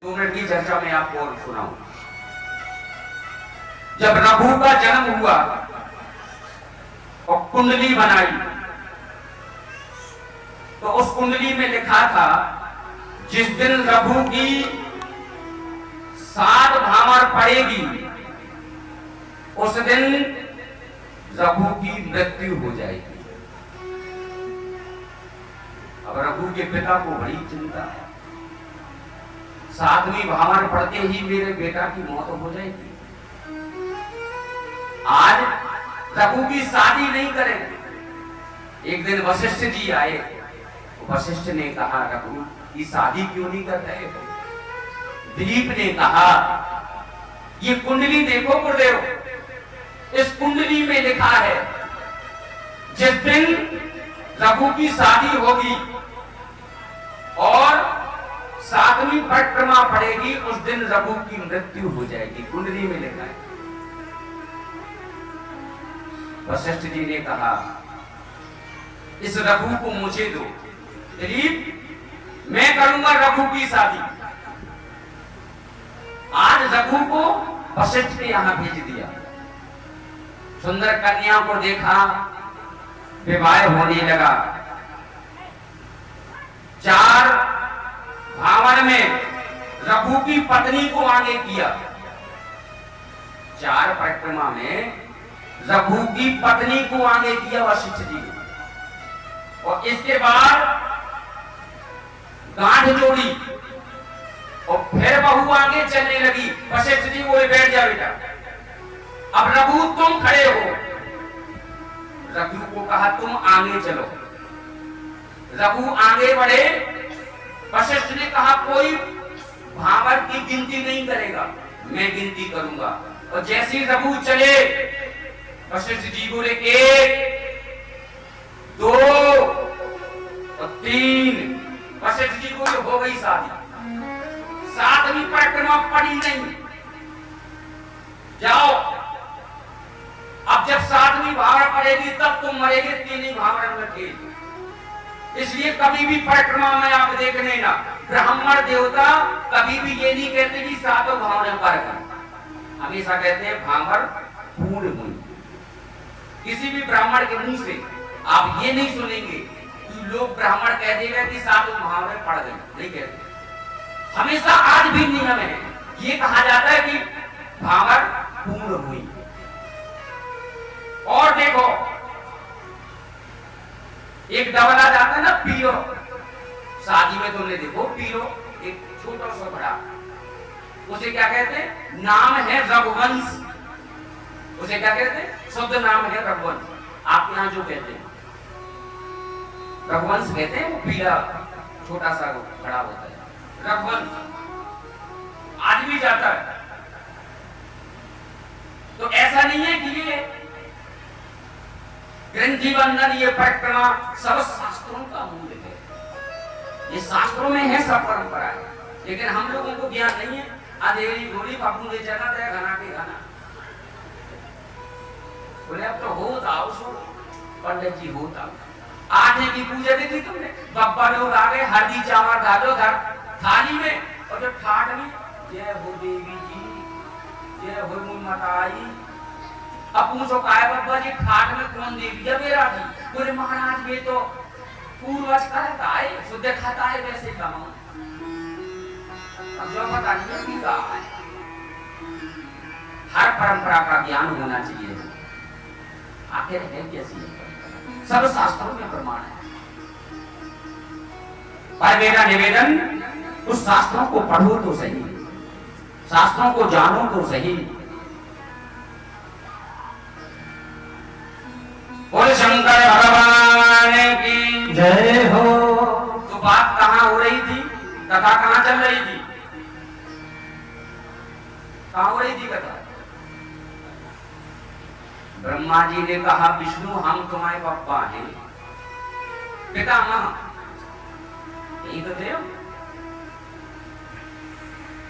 2 minute की चर्चा में आपको और सुनाऊं। जब रघु का जन्म हुआ और कुंडली बनाई तो उस कुंडली में लिखा था जिस दिन रघु की 7 भावर पड़ेगी उस दिन रघु की मृत्यु हो जाएगी। अब रघु के पिता को बड़ी चिंता है, 7वीं भावर पड़ते ही मेरे बेटा की मौत हो जाएगी। आज रघु की शादी नहीं करेंगे। एक दिन वशिष्ठ जी आए, वशिष्ठ ने कहा रघु की शादी क्यों नहीं कर रहे हो? दिलीप ने कहा ये कुंडली देखो गुरुदेव, इस कुंडली में लिखा है जिस दिन रघु की शादी होगी और 7वीं परिक्रमा पड़ेगी उस दिन रघु की मृत्यु हो जाएगी। कुंडली में लिखा है। वशिष्ठ जी ने कहा इस रघु को मुझे दो, दिलीप मैं करूंगा रघु की शादी। आज रघु को वशिष्ठ के यहां भेज दिया। सुंदर कन्या को देखा, विवाह होने लगा। 4 भावर में रघु की पत्नी को आगे किया। 4 परिक्रमा में रघु की पत्नी को आगे किया वशिष्ठ जी ने। और इसके बाद गांठ जोड़ी और फिर बहू आगे चलने लगी। वशिष्ठ जी बोले बैठ जा बेटा, अब रघु तुम खड़े हो। रघु को कहा तुम आगे चलो। रघु आगे बढ़े। वशिष्ठ ने कहा कोई भावर की गिनती नहीं करेगा, मैं गिनती करूंगा। और जैसे रघु चले वशिष्ठ जी बोले 1 2 और 3। वशिष्ठ जी को हो गई शादी। 7वीं परिक्रमा पड़ी नहीं। जाओ, अब जब 7वीं भावर पड़ेगी तब तुम मरेगी, 3वीं भावर में खेल। इसलिए कभी भी परिक्रमा में आप देख लेना, ब्राह्मण देवता कभी भी ये नहीं कहते कि 7 भावर पर कर, हमेशा कहते हैं भावर पूर्ण हुई। किसी भी ब्राह्मण के मुंह से आप ये नहीं सुनेंगे कि लोग ब्राह्मण कह देगा कि 7 भावर पड़ गई, नहीं कहते। हमेशा आज भी नियम है, ये कहा जाता है कि भावर पूर्ण हुई। और देखो एक डबला जाता है ना पीरो, शादी में तुमने देखो पीरो एक छोटा सा बड़ा, उसे क्या कहते हैं? नाम है रघुवंश। उसे क्या कहते हैं? शुद्ध नाम है रघुवंश। आप यहां जो कहते हैं रघुवंश कहते हैं, वो पीला छोटा सा बड़ा होता है रघुवंश। आज भी जाता है। तो ऐसा नहीं है कि ये ग्रंथि बंधन, ये परिक्रमा सब शास्त्रों का मूल है। ये शास्त्रों में है, सब परंपरा है, लेकिन हम लोगों को ज्ञान नहीं है। अधेरी गोली बापू ने चला दे घना के घना बोले अब तो हो जाओ सो पंडित जी हो जाओ। आठे की पूजा देखी तुमने? बब्बा लोग आ गए, हल्दी चावल डालो घर थाली में, और जो ठाट में जय हो देवी जी, जय हो माताई। अब पूछो काय बब्बा जी ठाट में कौन देवी है? मेरा जी। बोले महाराज ये तो पूर्वज करता है, शुद्ध खाता है वैसे कमाओ। अब जो पता नहीं की कहा है। हर परंपरा का ज्ञान होना चाहिए। आखिर है कैसी है? सब शास्त्रों में प्रमाण है। पर मेरा निवेदन, उस शास्त्रों को पढ़ो तो सही, शास्त्रों को जानो तो सही। बोले शंकर भगवान की जय हो। तो बात कहां हो रही थी? कथा कहां चल रही थी? कहां हो रही थी कथा? ब्रह्मा जी ने कहा विष्णु हम तुम्हारे पप्पा हैं, पितामह, यही तो थे।